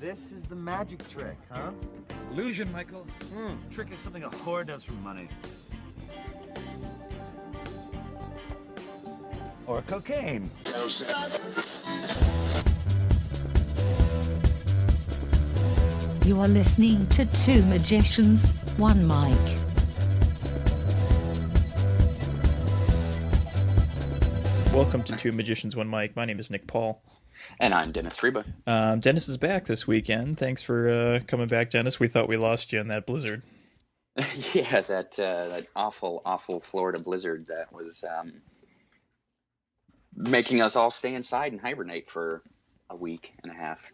This is the magic trick, huh? Illusion, Michael. Trick is something a whore does for money. Or cocaine. You are listening to Two Magicians, One Mic. Welcome to Two Magicians, One Mic. My name is Nick Paul. And I'm Dennis Reba. Dennis is back this weekend. Thanks for coming back, Dennis. We thought we lost you in that blizzard. Yeah, that awful Florida blizzard that was making us all stay inside and hibernate for a week and a half.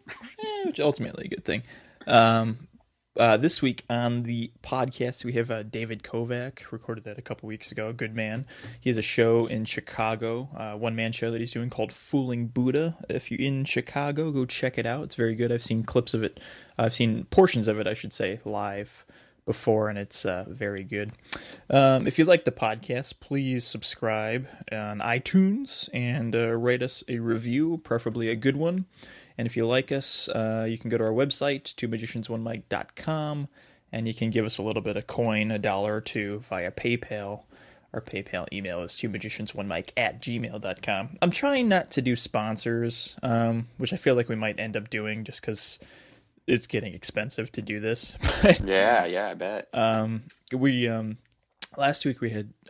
Which ultimately a good thing. This week on the podcast, we have David Kovac, recorded that a couple weeks ago, a good man. He has a show in Chicago, one-man show that he's doing called Fooling Buddha. If you're in Chicago, go check it out. It's very good. I've seen clips of it. I've seen portions of it, I should say, live before, and it's very good. If you like the podcast, please subscribe on iTunes and write us a review, preferably a good one. And if you like us, you can go to our website, twomagiciansonemic.com, and you can give us a little bit of coin, $1 or $2, via PayPal. Our PayPal email is twomagiciansonemic@gmail.com. I'm trying not to do sponsors, which I feel like we might end up doing just because it's getting expensive to do this. Yeah, I bet. Last week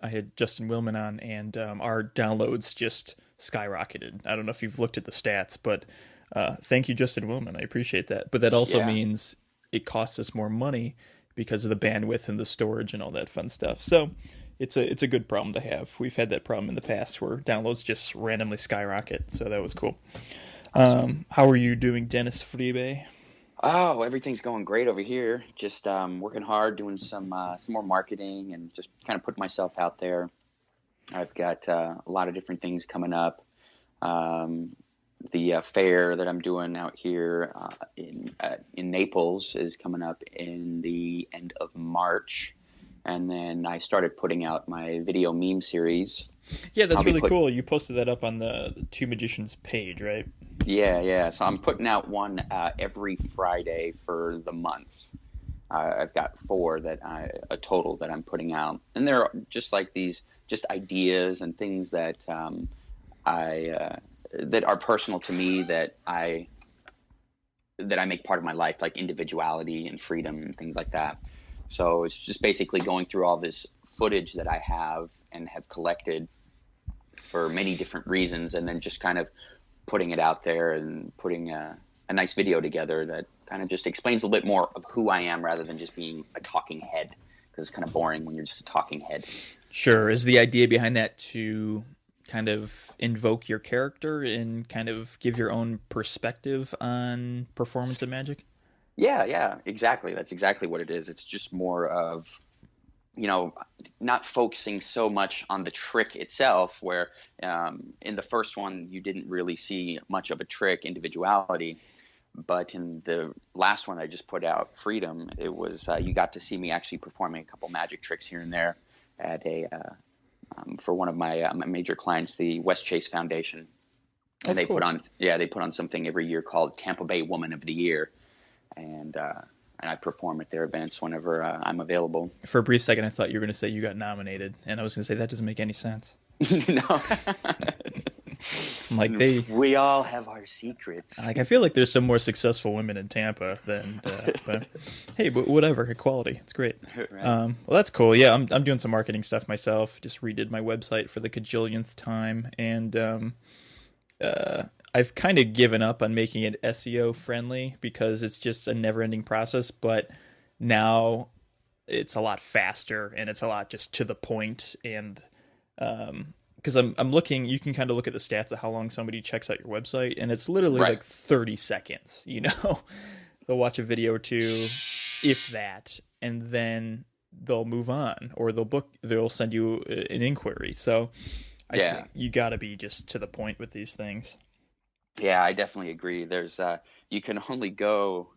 I had Justin Willman on, and our downloads just skyrocketed. I don't know if you've looked at the stats, but thank you, Justin Willman. I appreciate that. But that also means it costs us more money because of the bandwidth and the storage and all that fun stuff. So it's a good problem to have. We've had that problem in the past where downloads just randomly skyrocket. So that was cool. How are you doing, Dennis Friebe? Oh, everything's going great over here. Just working hard, doing some more marketing, and just kind of putting myself out there. I've got a lot of different things coming up. The fair that I'm doing out here in Naples is coming up in the end of March, and then I started putting out my video meme series. Yeah, that's really cool. You posted that up on the Two Magicians page, right? Yeah. So I'm putting out one every Friday for the month. I've got 4 a total that I'm putting out, and they're just like these, just ideas and things that that are personal to me, that I make part of my life, like individuality and freedom and things like that. So it's just basically going through all this footage that I have and have collected for many different reasons, and then just kind of putting it out there and putting a nice video together that kind of just explains a little bit more of who I am rather than just being a talking head, because it's kind of boring when you're just a talking head. Sure. Is the idea behind that to kind of invoke your character and kind of give your own perspective on performance and magic? Yeah, exactly. That's exactly what it is. It's just more of, not focusing so much on the trick itself, where in the first one you didn't really see much of a trick, individuality. But in the last one I just put out, Freedom, it was you got to see me actually performing a couple magic tricks here and there at for one of my major clients, the West Chase Foundation. And they put on something every year called Tampa Bay Woman of the Year, and I perform at their events whenever I'm available. For a brief second, I thought you were going to say you got nominated, and I was going to say that doesn't make any sense. No. We all have our secrets. I feel like there's some more successful women in Tampa than, but hey, but whatever, equality, it's great. Right. Well, that's cool. Yeah, I'm doing some marketing stuff myself. Just redid my website for the cajillionth time, and I've kind of given up on making it SEO friendly because it's just a never-ending process. But now it's a lot faster and it's a lot just to the point, and because I'm looking, you can kind of look at the stats of how long somebody checks out your website, and it's literally like 30 seconds, They'll watch a video or two, if that, and then they'll move on, or they'll send you an inquiry. So I think you got to be just to the point with these things. Yeah, I definitely agree. There's you can only go,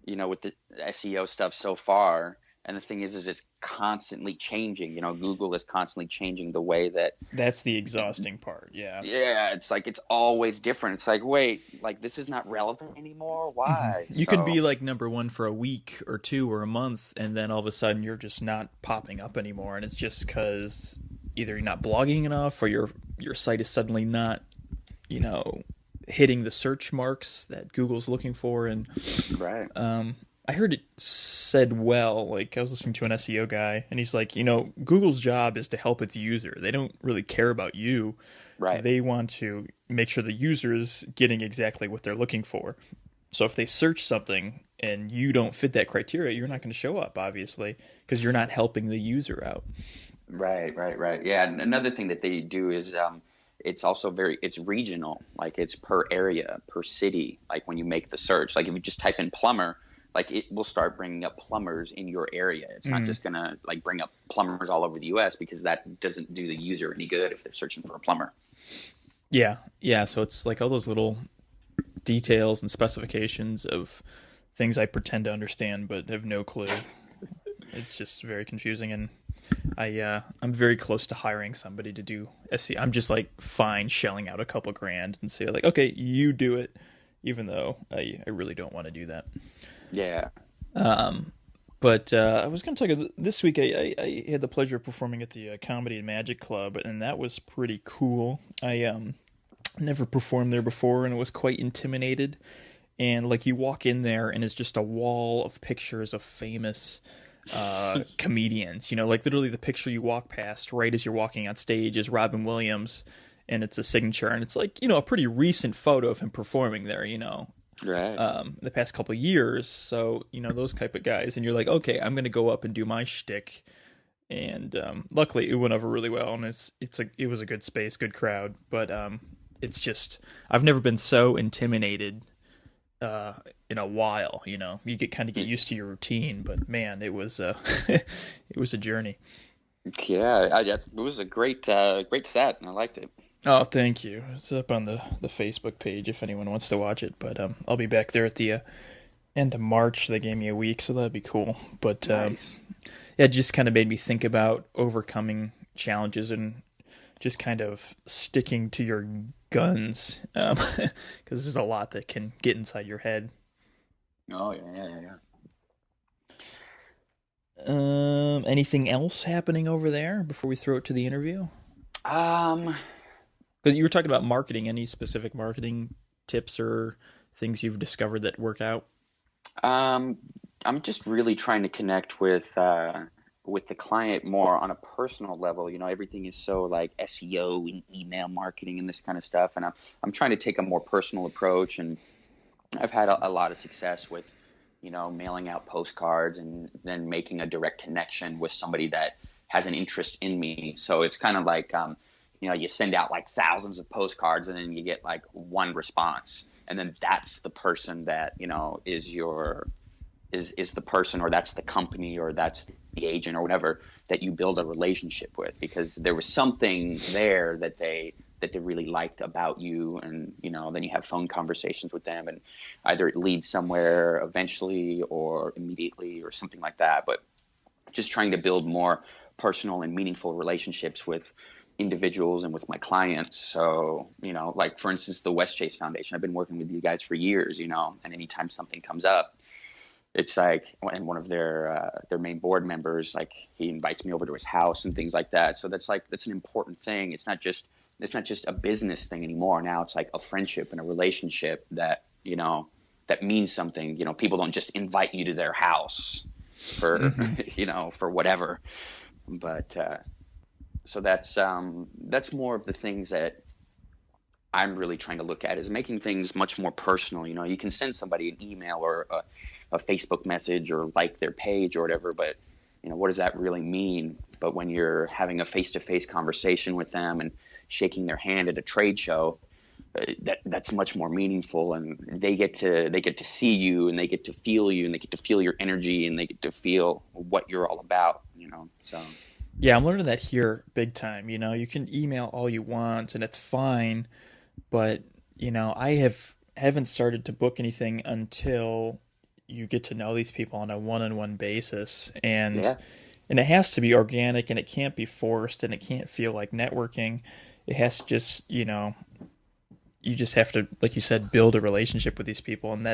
with the SEO stuff so far, And the thing is it's constantly changing. Google is constantly changing the way that. That's the exhausting part. Yeah. Yeah, it's like it's always different. It's like, wait, like this is not relevant anymore. Why? You can be like number one for a week or two or a month, and then all of a sudden you're just not popping up anymore, and it's just because either you're not blogging enough, or your site is suddenly not, hitting the search marks that Google's looking for, and right. I heard it said well, like I was listening to an SEO guy, and he's like, Google's job is to help its user. They don't really care about you. Right. They want to make sure the user's getting exactly what they're looking for. So if they search something and you don't fit that criteria, you're not going to show up, obviously, because you're not helping the user out. Right. Yeah. And another thing that they do is it's also it's regional. Like it's per area, per city. Like when you make the search, like if you just type in plumber, like it will start bringing up plumbers in your area. It's not just going to like bring up plumbers all over the US, because that doesn't do the user any good if they're searching for a plumber. Yeah. So it's like all those little details and specifications of things I pretend to understand but have no clue. It's just very confusing, and I'm very close to hiring somebody to do SEO. I'm just like fine shelling out a couple grand and say like, okay, you do it, even though I really don't want to do that. Yeah. But I was going to tell you, this week I had the pleasure of performing at the Comedy and Magic Club, and that was pretty cool. I never performed there before, and I was quite intimidated. And like you walk in there, and it's just a wall of pictures of famous comedians. Like literally the picture you walk past right as you're walking on stage is Robin Williams, and it's a signature, and it's like a pretty recent photo of him performing there. Right. The past couple of years. So, those type of guys. And you're like, okay, I'm going to go up and do my shtick. And luckily it went over really well. And it was a good space, good crowd. But it's just, I've never been so intimidated in a while. You get used to your routine. But man, it was it was a journey. Yeah, it was a great set, and I liked it. Oh, thank you. It's up on the Facebook page if anyone wants to watch it. But I'll be back there at the end of March. They gave me a week, so that'd be cool. But nice. Yeah, it just kind of made me think about overcoming challenges and just kind of sticking to your guns, because there's a lot that can get inside your head. Oh, yeah. Anything else happening over there before we throw it to the interview? Because you were talking about marketing. Any specific marketing tips or things you've discovered that work out? I'm just really trying to connect with the client more on a personal level. Everything is so like SEO and email marketing and this kind of stuff, and I'm trying to take a more personal approach. And I've had a lot of success with mailing out postcards and then making a direct connection with somebody that has an interest in me. So it's kind of like you send out like thousands of postcards, and then you get like one response, and then that's the person that is the person, or that's the company, or that's the agent or whatever that you build a relationship with, because there was something there that they really liked about you, and then you have phone conversations with them, and either it leads somewhere eventually or immediately or something like that. But just trying to build more personal and meaningful relationships with individuals and with my clients. So, like for instance, the West Chase Foundation, I've been working with you guys for years, and anytime something comes up, it's like, and one of their main board members, like he invites me over to his house and things like that. So that's an important thing. It's not just a business thing anymore. Now it's like a friendship and a relationship that, that means something. People don't just invite you to their house for, for whatever. But, so that's more of the things that I'm really trying to look at, is making things much more personal. You can send somebody an email or a Facebook message or like their page or whatever, but what does that really mean? But when you're having a face-to-face conversation with them and shaking their hand at a trade show, that's much more meaningful, and they get to see you, and they get to feel you, and they get to feel your energy, and they get to feel what you're all about. So. Yeah, I'm learning that here big time. You can email all you want, and it's fine, but I haven't started to book anything until you get to know these people on a one-on-one basis, and Yeah. and it has to be organic, and it can't be forced, and it can't feel like networking. It has to just, you just have to, like you said, build a relationship with these people. And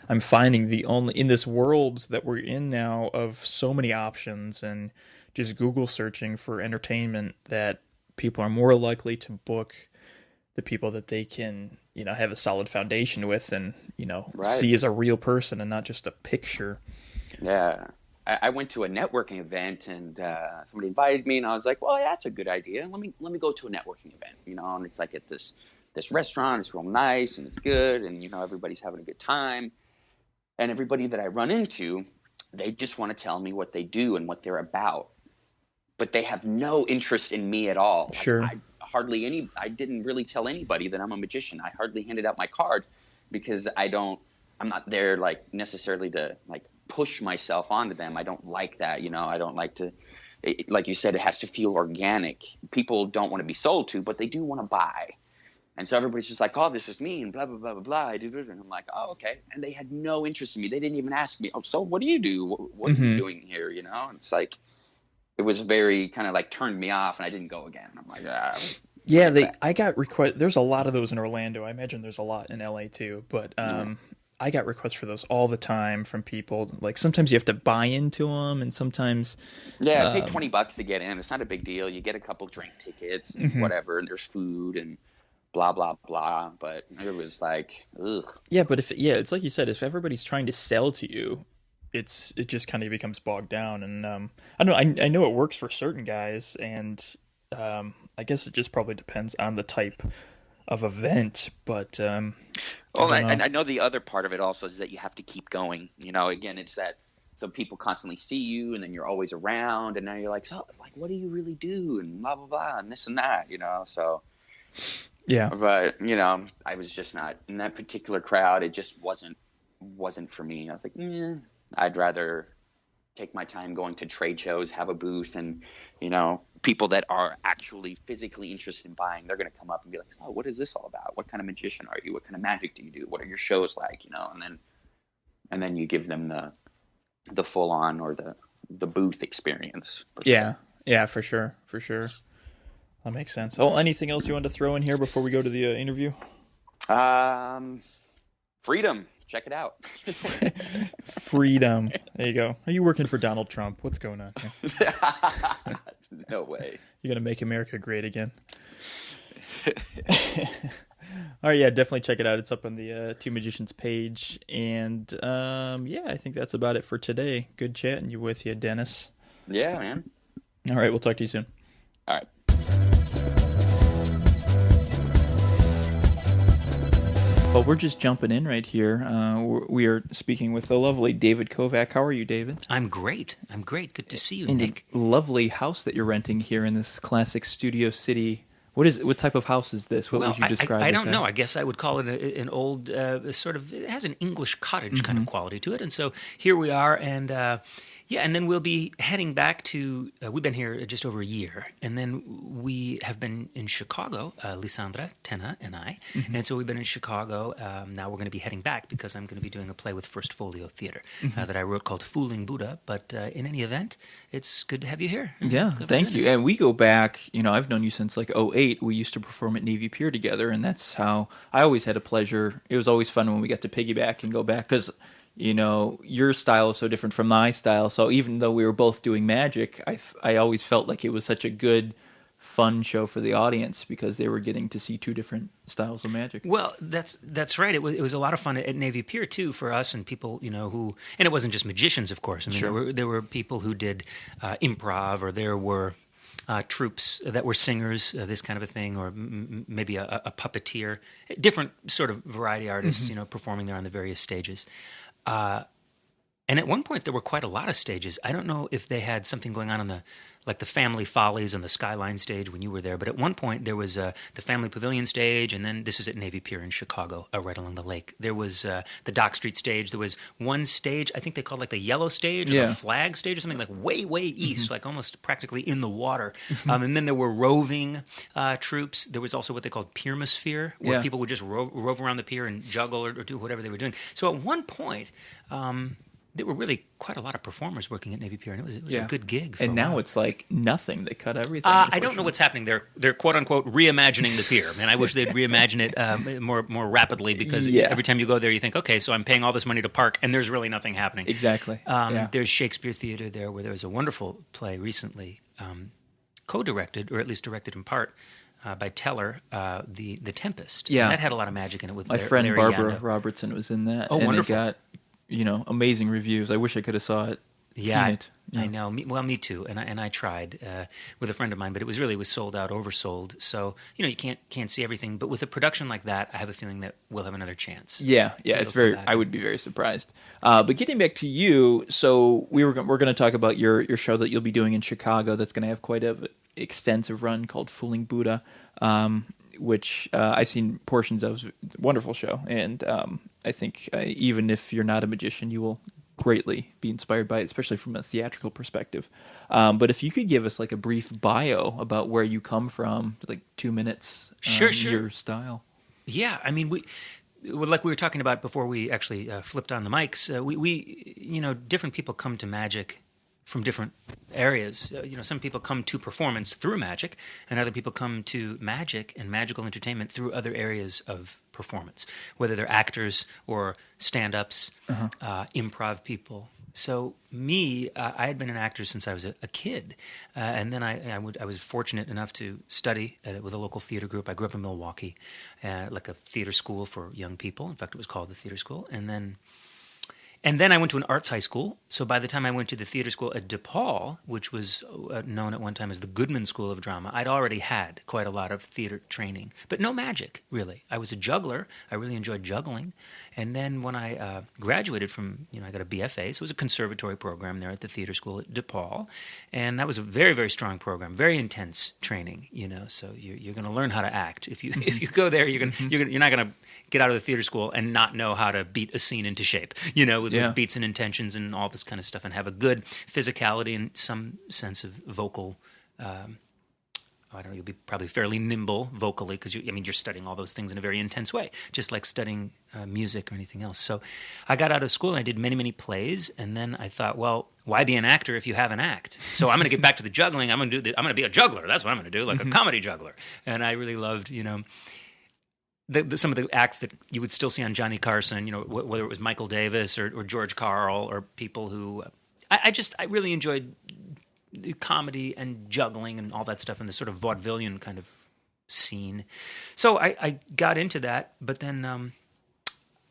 I'm finding the only, in this world that we're in now of so many options and just Google searching for entertainment, that people are more likely to book the people that they can, have a solid foundation with and, Right. see as a real person and not just a picture. Yeah. I went to a networking event, and somebody invited me, and I was like, well, yeah, that's a good idea. Let me go to a networking event, and it's like at this restaurant. It's real nice and it's good, and everybody's having a good time. And everybody that I run into, they just want to tell me what they do and what they're about, but they have no interest in me at all. Sure. I didn't really tell anybody that I'm a magician. I hardly handed out my card because I'm not there like necessarily to like push myself onto them. I don't like that. I don't like to, like you said, it has to feel organic. People don't want to be sold to, but they do want to buy. And so everybody's just like, oh, this is me, and blah, blah, blah, blah, blah. I do this. And I'm like, oh, okay. And they had no interest in me. They didn't even ask me, oh, so what do you do? What are you doing here? And it's like, it was very kind of like turned me off, and I didn't go again. I'm like, yeah, I got request. There's a lot of those in Orlando. I imagine there's a lot in LA too, but I got requests for those all the time from people. Like sometimes you have to buy into them, and sometimes I paid $20 to get in. It's not a big deal. You get a couple drink tickets and whatever, and there's food and blah blah blah. But it was like, ugh. Yeah, but it's like you said, if everybody's trying to sell to you, it just kind of becomes bogged down. And I don't know. I know it works for certain guys, and I guess it just probably depends on the type of event. But I know the other part of it also is that you have to keep going. Again, it's that some people constantly see you, and then you're always around, and now you're like, so like, what do you really do, and blah blah blah, and this and that. So. Yeah. But, I was just not in that particular crowd. It just wasn't for me. I was like, I'd rather take my time going to trade shows, have a booth, and, people that are actually physically interested in buying, they're going to come up and be like, oh, what is this all about? What kind of magician are you? What kind of magic do you do? What are your shows like? And then you give them the full on or the booth experience. Yeah. Yeah, for sure. For sure. That makes sense. Oh, anything else you want to throw in here before we go to the interview? Freedom. Check it out. Freedom. There you go. Are you working for Donald Trump? What's going on here? No way. You're going to make America great again. All right, yeah, definitely check it out. It's up on the Two Magicians page. And I think that's about it for today. Good chatting with you, Dennis. Yeah, man. All right, we'll talk to you soon. All right. Well, we're just jumping in right here. We are speaking with the lovely David Kovac. How are you, David? I'm great. Good to see you, in Nick. A lovely house that you're renting here in this classic Studio City. What type of house is this? What would you describe it as? I don't know. I guess I would call it an old sort of, it has an English cottage kind of quality to it. And so here we are, and and then we'll be heading back to, we've been here just over a year, and then we have been in Chicago, Lisandra, Tena, and I, and so we've been in Chicago. Now we're going to be heading back because I'm going to be doing a play with First Folio Theater that I wrote called Fooling Buddha, but in any event, it's good to have you here. Yeah, thank you. And we go back, I've known you since like 2008. We used to perform at Navy Pier together, and that's how I always had a pleasure. It was always fun when we got to piggyback and go back because your style is so different from my style. So even though we were both doing magic, I always felt like it was such a good, fun show for the audience because they were getting to see two different styles of magic. Well, that's right. It was a lot of fun at Navy Pier too for us and people who, and it wasn't just magicians, of course. I mean, sure. there were people who did improv, or there were troops that were singers, this kind of a thing, or maybe a puppeteer, different sort of variety artists, performing there on the various stages. And at one point, there were quite a lot of stages. I don't know if they had something going on the Family Follies and the Skyline stage when you were there, but at one point there was the Family Pavilion stage, and then this is at Navy Pier in Chicago, right along the lake. There was the Dock Street stage. There was one stage, I think they called the Yellow stage or the Flag stage or something, way, way east, almost practically in the water. And then there were roving troops. There was also what they called Piermosphere, where people would just rove around the pier and juggle or do whatever they were doing. So at one point... there were really quite a lot of performers working at Navy Pier, and it was a good gig. And now it's like nothing. They cut everything. I don't know what's happening. They're quote unquote reimagining the pier. Man, I wish they'd reimagine it more rapidly, because every time you go there, you think, okay, so I'm paying all this money to park, and there's really nothing happening. Exactly. There's Shakespeare Theater there, where there was a wonderful play recently, co-directed, or at least directed in part, by Teller, The Tempest. Yeah, and that had a lot of magic in it. With my friend Larry Barbara Yanda. Robertson was in that. Oh, and wonderful! It got amazing reviews. I wish I could have saw it. Yeah, seen it. I know. Me too. And I tried with a friend of mine, but it was sold out, oversold. So you can't see everything. But with a production like that, I have a feeling that we'll have another chance. Yeah. It's very. I would be very surprised. But getting back to you, so we're going to talk about your show that you'll be doing in Chicago. That's going to have quite a extensive run called Fooling Buddha, which I've seen portions of. Wonderful show, and I think even if you're not a magician, you will greatly be inspired by it, especially from a theatrical perspective. But if you could give us a brief bio about where you come from, 2 minutes, sure. Your style. Yeah, I mean, we were talking about before we actually flipped on the mics. We different people come to magic from different areas. Some people come to performance through magic, and other people come to magic and magical entertainment through other areas of performance, whether they're actors or stand-ups, improv people. So me, I had been an actor since I was a kid, and then I was fortunate enough to study with a local theater group. I grew up in Milwaukee, like a theater school for young people. In fact, it was called the theater school, and then I went to an arts high school. So by the time I went to the theater school at DePaul, which was known at one time as the Goodman School of Drama, I'd already had quite a lot of theater training, but no magic, really. I was a juggler. I really enjoyed juggling. And then when I graduated from, I got a BFA, so it was a conservatory program there at the theater school at DePaul. And that was a very, very strong program, very intense training, so you're going to learn how to act. If you go there, you're not going to get out of the theater school and not know how to beat a scene into shape, with beats and intentions and all this kind of stuff, and have a good physicality and some sense of vocal. I don't know. You'll be probably fairly nimble vocally because you're studying all those things in a very intense way, just like studying music or anything else. So, I got out of school and I did many, many plays, and then I thought, well, why be an actor if you have an act? So I'm going to get back to the juggling. I'm going to be a juggler. That's what I'm going to do, like a comedy juggler. And I really loved, some of the acts that you would still see on Johnny Carson, whether it was Michael Davis or George Carl or people who I really enjoyed comedy and juggling and all that stuff in this sort of vaudevillian kind of scene. So I got into that, but then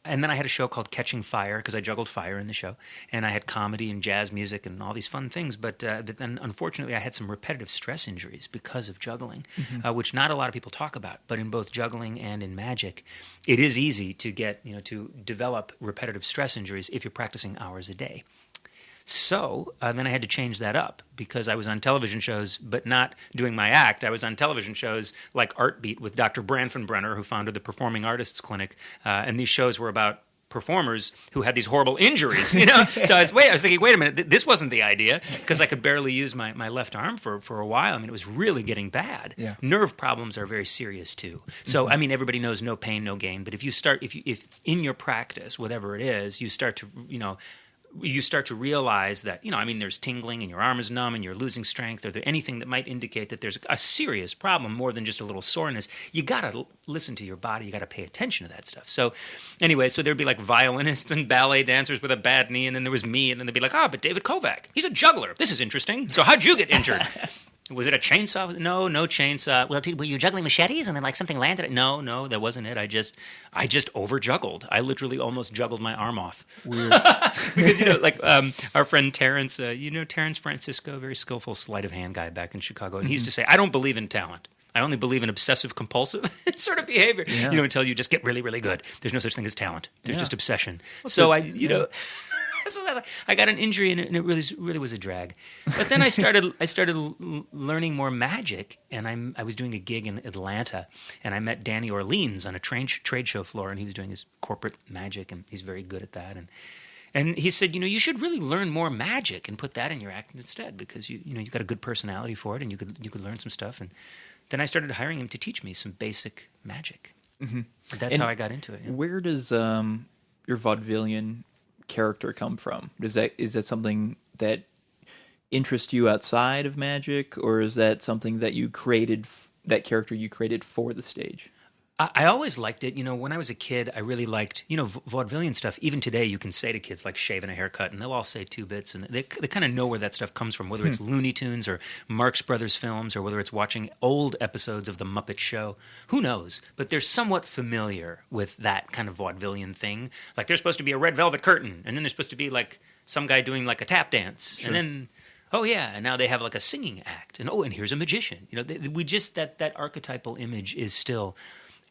and then I had a show called Catching Fire because I juggled fire in the show, and I had comedy and jazz music and all these fun things. But then, unfortunately, I had some repetitive stress injuries because of juggling, which not a lot of people talk about. But in both juggling and in magic, it is easy to get to develop repetitive stress injuries if you're practicing hours a day. So then I had to change that up because I was on television shows, but not doing my act. I was on television shows like Art Beat with Dr. Branfenbrenner, who founded the Performing Artists Clinic. And these shows were about performers who had these horrible injuries, So I was thinking, wait a minute, this wasn't the idea, because I could barely use my left arm for a while. It was really getting bad. Yeah. Nerve problems are very serious too. So, everybody knows no pain, no gain. But if in your practice, whatever it is, you start to realize that, there's tingling and your arm is numb and you're losing strength, or there anything that might indicate that there's a serious problem more than just a little soreness. You got to listen to your body. You got to pay attention to that stuff. So anyway, there'd be like violinists and ballet dancers with a bad knee, and then there was me, and then they'd be like, but David Kovac, he's a juggler. This is interesting. So how'd you get injured? Was it a chainsaw? No chainsaw. Well, were you juggling machetes and then something landed? No, that wasn't it. I just over juggled. I literally almost juggled my arm off. Weird. Because our friend Terrence, Terrence Francisco, very skillful sleight of hand guy back in Chicago, and he used to say, "I don't believe in talent. I only believe in obsessive compulsive sort of behavior. Until you just get really, really good. There's no such thing as talent. There's just obsession." I got an injury, and it really was a drag. But then I started learning more magic, and I was doing a gig in Atlanta, and I met Danny Orleans on a trade show floor, and he was doing his corporate magic, and he's very good at that. And he said, you should really learn more magic and put that in your act instead, because you've got a good personality for it, and you could learn some stuff. And then I started hiring him to teach me some basic magic. Mm-hmm. That's how I got into it. Yeah. Where does your vaudevillian character come from? Is that something that interests you outside of magic, or is that something that you created, that character you created for the stage? I always liked it. When I was a kid, I really liked, vaudevillian stuff. Even today, you can say to kids, like, shaving a haircut, and they'll all say 2 bits, and they kind of know where that stuff comes from, whether it's Looney Tunes or Marx Brothers films, or whether it's watching old episodes of The Muppet Show. Who knows? But they're somewhat familiar with that kind of vaudevillian thing. Like, there's supposed to be a red velvet curtain, and then there's supposed to be, like, some guy doing, like, a tap dance, and then... Oh yeah, and now they have like a singing act, and here's a magician. We just that archetypal image is still,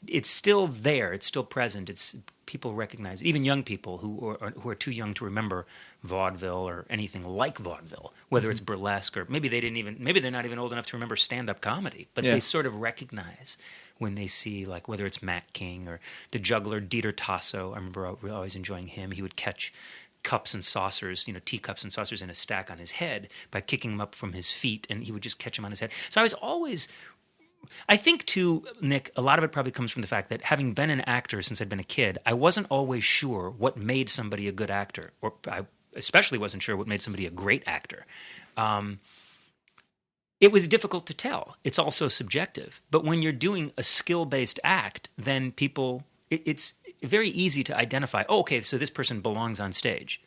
it's still there, it's still present. It's people recognize it. Even young people who are too young to remember vaudeville or anything like vaudeville, whether it's burlesque or maybe they're not even old enough to remember stand-up comedy, but they sort of recognize when they see, like, whether it's Matt King or the juggler Dieter Tasso. I remember always enjoying him. He would catch cups and saucers, teacups and saucers in a stack on his head by kicking them up from his feet, and he would just catch them on his head. So I think too, Nick, a lot of it probably comes from the fact that having been an actor since I'd been a kid, I wasn't always sure what made somebody a good actor, or I especially wasn't sure what made somebody a great actor. It was difficult to tell. It's also subjective. But when you're doing a skill-based act, then it's very easy to identify, okay, so this person belongs on stage.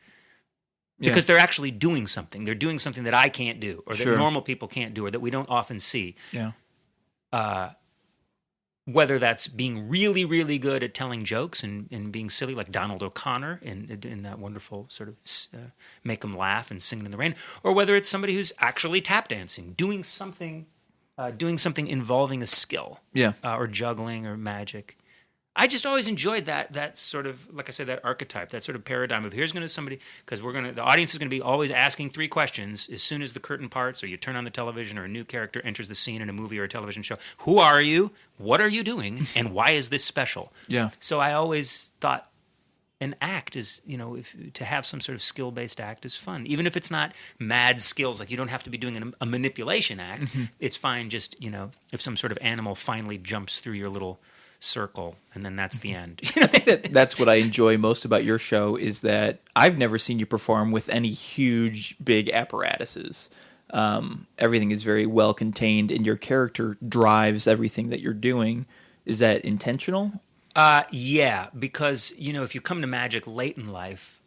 Because they're actually doing something. They're doing something that I can't do, or that normal people can't do, or that we don't often see. Yeah. Whether that's being really, really good at telling jokes and being silly, like Donald O'Connor in that wonderful sort of make them laugh and singing in the rain, or whether it's somebody who's actually tap dancing, doing something involving a skill, or juggling or magic. I just always enjoyed that sort of, like I said, that archetype, that sort of paradigm of here's going to somebody, because the audience is going to be always asking 3 questions as soon as the curtain parts or you turn on the television or a new character enters the scene in a movie or a television show. Who are you? What are you doing? And why is this special? Yeah. So I always thought an act is, to have some sort of skill-based act is fun. Even if it's not mad skills, like you don't have to be doing a manipulation act. Mm-hmm. It's fine just, if some sort of animal finally jumps through your little circle, and then that's the end. I think that's what I enjoy most about your show, is that I've never seen you perform with any huge, big apparatuses. Everything is very well contained, and your character drives everything that you're doing. Is that intentional? Yeah, because, if you come to magic late in life,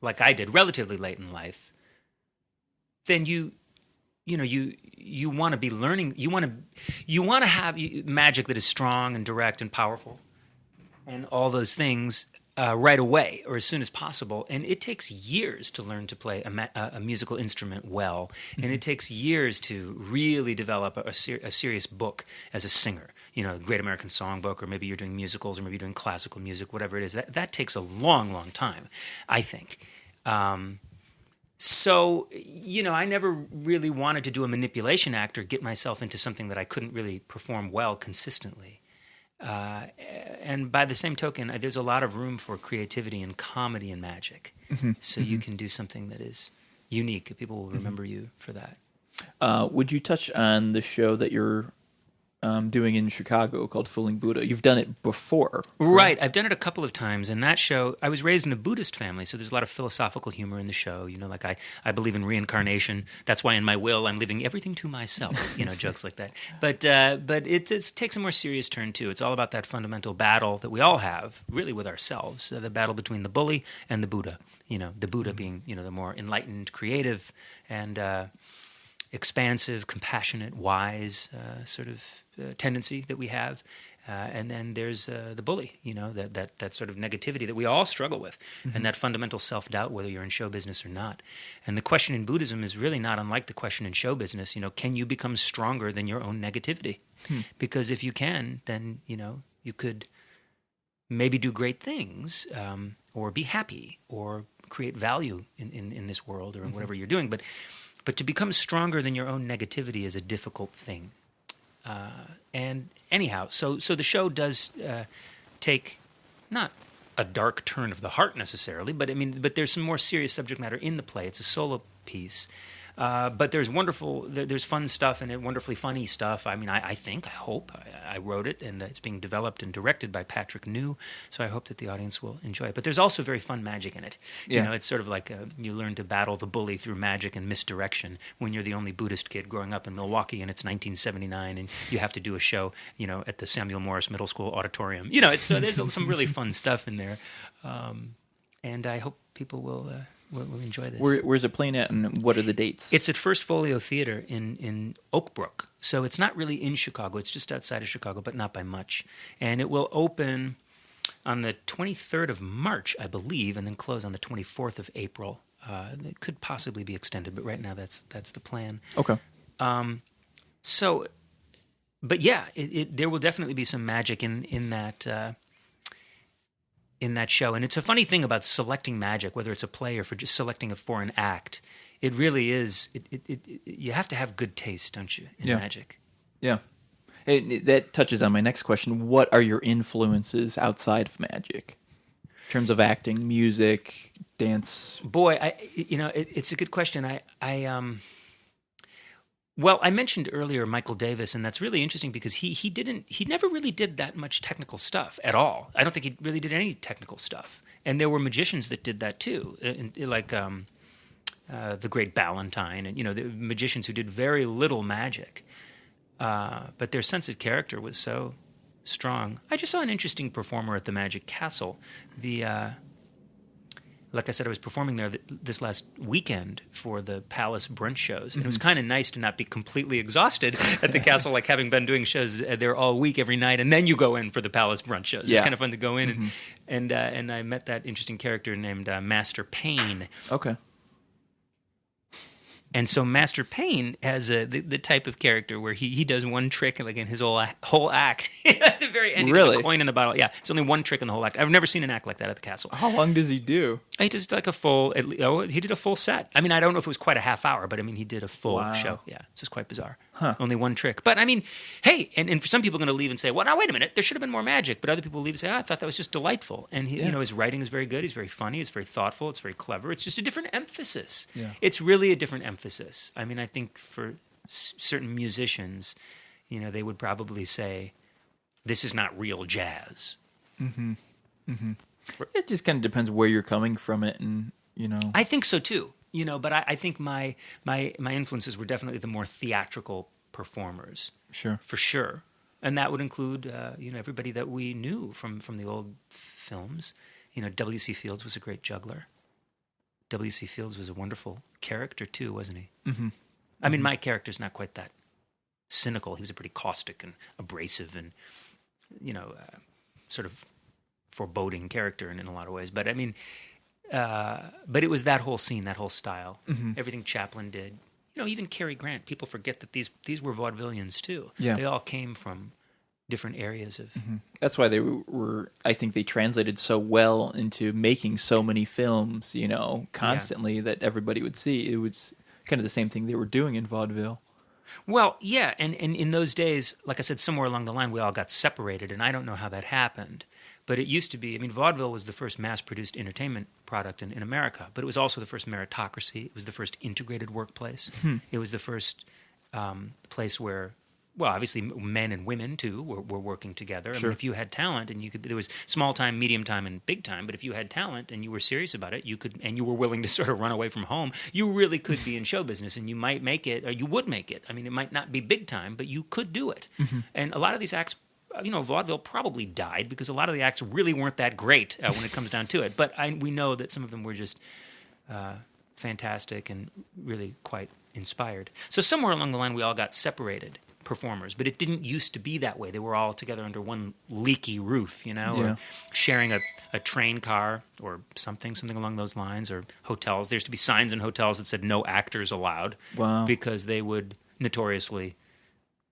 like I did, relatively late in life, then you want to be learning. You want to have magic that is strong and direct and powerful, and all those things right away or as soon as possible. And it takes years to learn to play a musical instrument well, and it takes years to really develop a serious book as a singer. Great American Songbook, or maybe you're doing musicals, or maybe you're doing classical music, whatever it is. That takes a long, long time, I think. So, I never really wanted to do a manipulation act or get myself into something that I couldn't really perform well consistently. And by the same token, there's a lot of room for creativity and comedy in magic. Mm-hmm. So you can do something that is unique. People will remember you for that. Would you touch on the show that you're doing in Chicago called Fooling Buddha? You've done it before. Right. I've done it a couple of times. And that show, I was raised in a Buddhist family, so there's a lot of philosophical humor in the show. Like I believe in reincarnation. That's why in my will I'm leaving everything to myself, jokes like that. But it takes a more serious turn, too. It's all about that fundamental battle that we all have, really, with ourselves, the battle between the bully and the Buddha. The Buddha being, the more enlightened, creative, and expansive, compassionate, wise sort of tendency that we have, and then there's the bully, that sort of negativity that we all struggle with, and that fundamental self-doubt, whether you're in show business or not. And the question in Buddhism is really not unlike the question in show business. Can you become stronger than your own negativity? Because if you can, then you could maybe do great things, or be happy, or create value in this world or in whatever you're doing. But to become stronger than your own negativity is a difficult thing. And anyhow, so the show does take not a dark turn of the heart necessarily, but there's some more serious subject matter in the play. It's a solo piece. But there's there's fun stuff in it, wonderfully funny stuff. I mean, I hope. I wrote it, and it's being developed and directed by Patrick New, so I hope that the audience will enjoy it. But there's also very fun magic in it. Yeah. You know, it's sort of like you learn to battle the bully through magic and misdirection when you're the only Buddhist kid growing up in Milwaukee, and it's 1979, and you have to do a show, you know, at the Samuel Morris Middle School auditorium. You know, there's some really fun stuff in there, and I hope people will enjoy this. Where's it playing at, and what are the dates? It's at First Folio Theater in Oak Brook. So it's not really in Chicago. It's just outside of Chicago, but not by much. And it will open on the 23rd of March, I believe, and then close on the 24th of April. It could possibly be extended, but right now that's the plan. Okay. But yeah, there will definitely be some magic in that show. And it's a funny thing about selecting magic, whether it's a play or for just selecting for an act. It really is. You have to have good taste, don't you, in magic? Yeah. That touches on my next question. What are your influences outside of magic? In terms of acting, music, dance? Boy, it's a good question. Well, I mentioned earlier Michael Davis, and that's really interesting because he never really did that much technical stuff at all. I don't think he really did any technical stuff. And there were magicians that did that too, like the great Ballantyne, and the magicians who did very little magic, but their sense of character was so strong. I just saw an interesting performer at the Magic Castle. Like I said, I was performing there this last weekend for the Palace brunch shows. And it was kind of nice to not be completely exhausted at the castle, like having been doing shows there all week, every night, and then you go in for the Palace brunch shows. It's kind of fun to go in. And I met that interesting character named Master Payne. Okay. And so Master Payne has the type of character where he does one trick like in his whole act. At the very end, he does a coin in the bottle. Yeah, it's only one trick in the whole act. I've never seen an act like that at the castle. How long does he do? He does like he did a full set. I mean, I don't know if it was quite a half hour, but I mean, he did a full show. Yeah, it's just quite bizarre. Huh. Only one trick. But I mean, hey, and for some people are going to leave and say, well, now wait a minute, there should have been more magic. But other people leave and say, I thought that was just delightful. And his writing is very good. He's very funny. It's very thoughtful. It's very clever. It's just a different emphasis. Yeah. It's really a different emphasis. I mean, I think for certain musicians, they would probably say, this is not real jazz. Mm-hmm. Mm-hmm. It just kind of depends where you're coming from it, and I think so too. But I think my influences were definitely the more theatrical performers. Sure, for sure, and that would include everybody that we knew from the old films. W.C. Fields was a great juggler. W.C. Fields was a wonderful character too, wasn't he? Mm-hmm. I mean, my character's not quite that cynical. He was a pretty caustic and abrasive and sort of foreboding character in a lot of ways. But I mean, but it was that whole scene, that whole style, everything Chaplin did. Even Cary Grant. People forget that these were vaudevillians too. Yeah. They all came from different areas of. Mm-hmm. That's why they were. I think they translated so well into making so many films. Constantly that everybody would see. It was kind of the same thing they were doing in vaudeville. Well, yeah, and in those days, like I said, somewhere along the line, we all got separated, and I don't know how that happened. But it used to be, vaudeville was the first mass-produced entertainment product in America, but it was also the first meritocracy. It was the first integrated workplace. It was the first place where, well, obviously men and women, too, were working together. Sure. I mean, if you had talent, and there was small time, medium time, and big time, but if you had talent and you were serious about it, and you were willing to sort of run away from home, you really could be in show business, and you might make it, or you would make it. I mean, it might not be big time, but you could do it. Mm-hmm. And a lot of these acts, vaudeville probably died because a lot of the acts really weren't that great when it comes down to it. But we know that some of them were just fantastic and really quite inspired. So somewhere along the line, we all got separated performers, but it didn't used to be that way. They were all together under one leaky roof, or sharing a train car or something along those lines, or hotels. There used to be signs in hotels that said no actors allowed. Wow. Because they would notoriously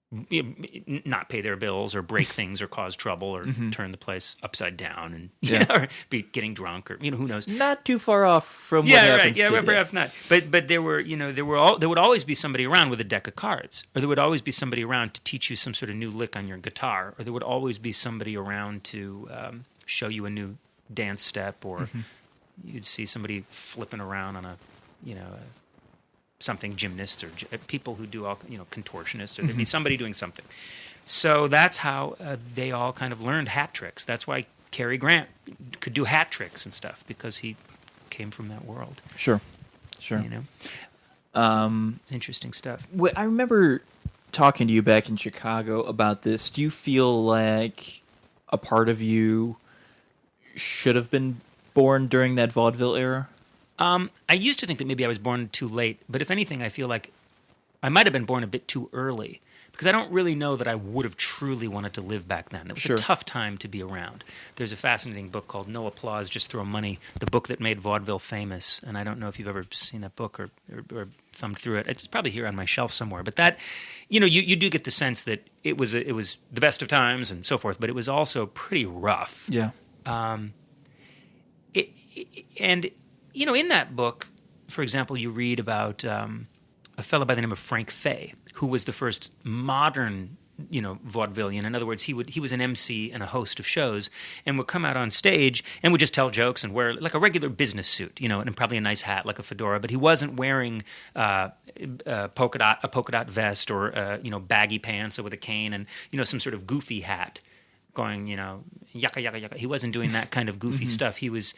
not pay their bills or break things or cause trouble or Mm-hmm. turn the place upside down and or be getting drunk or who knows. Not too far off from what Yeah, happens right. Yeah, today. perhaps not. But there would always be somebody around with a deck of cards, or there would always be somebody around to teach you some sort of new lick on your guitar, or there would always be somebody around to show you a new dance step, or you'd see somebody flipping around on a something, gymnasts or people who do all contortionists, or there'd be somebody doing something. So that's how they all kind of learned hat tricks. That's why Cary Grant could do hat tricks and stuff, because he came from that world. Sure. It's interesting stuff. I remember talking to you back in Chicago about this. Do you feel like a part of you should have been born during that vaudeville era? I used to think that maybe I was born too late, but if anything, I feel like I might have been born a bit too early, because I don't really know that I would have truly wanted to live back then. It was a tough time to be around. There's a fascinating book called No Applause, Just Throw Money, the book that made vaudeville famous, and I don't know if you've ever seen that book or thumbed through it. It's probably here on my shelf somewhere, but that, you do get the sense that it was the best of times and so forth, but it was also pretty rough. Yeah. In that book, for example, you read about a fellow by the name of Frank Fay, who was the first modern, vaudevillian. In other words, he was an MC and a host of shows, and would come out on stage and would just tell jokes and wear like a regular business suit, and probably a nice hat like a fedora. But he wasn't wearing a polka dot vest or baggy pants or with a cane and some sort of goofy hat. Going, yaka yaka yaka. He wasn't doing that kind of goofy stuff. He was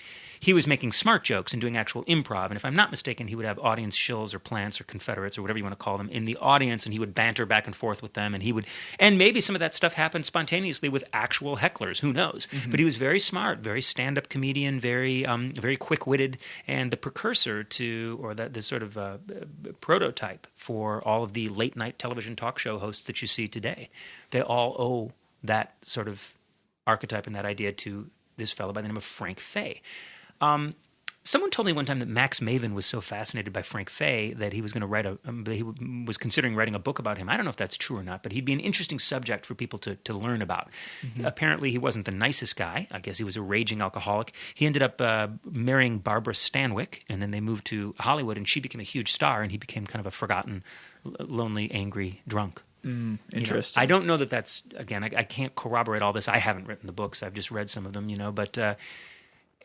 making smart jokes and doing actual improv. And if I'm not mistaken, he would have audience shills or plants or Confederates or whatever you want to call them in the audience, and he would banter back and forth with them. And maybe some of that stuff happened spontaneously with actual hecklers. Who knows? But he was very smart, very stand-up comedian, very very quick-witted, and the precursor to, or the sort of prototype for all of the late-night television talk show hosts that you see today. They all owe that sort of archetype and that idea to this fellow by the name of Frank Fay. Someone told me one time that Max Maven was so fascinated by Frank Fay that he was going to write he was considering writing a book about him. I don't know if that's true or not, but he'd be an interesting subject for people to learn about. Apparently, he wasn't the nicest guy. I guess he was a raging alcoholic. He ended up marrying Barbara Stanwyck, and then they moved to Hollywood, and she became a huge star, and he became kind of a forgotten, lonely, angry drunk. Interesting. I don't know that that's, again, I can't corroborate all this. I haven't written the books. I've just read some of them, but